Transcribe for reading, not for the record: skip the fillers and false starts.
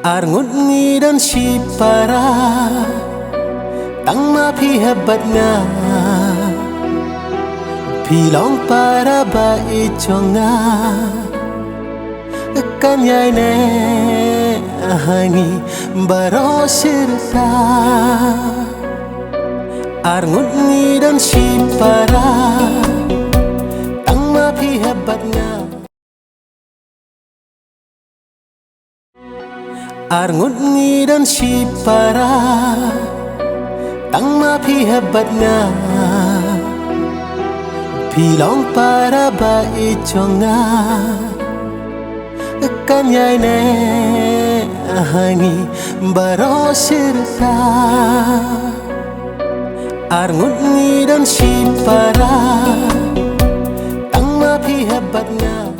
Arngut ngi dan si para tang ma phi hebat nga phi long para ba e chonga kan yai ne hangi baro sirta Arngut ngi dan si para tang ma phi hebat nga Arngut ngi dan si para tang ma phi hebat nga phi long para ba e chonga kan yai ne hangi baro sirta Arngut ngi dan si para tang ma phi hebat nga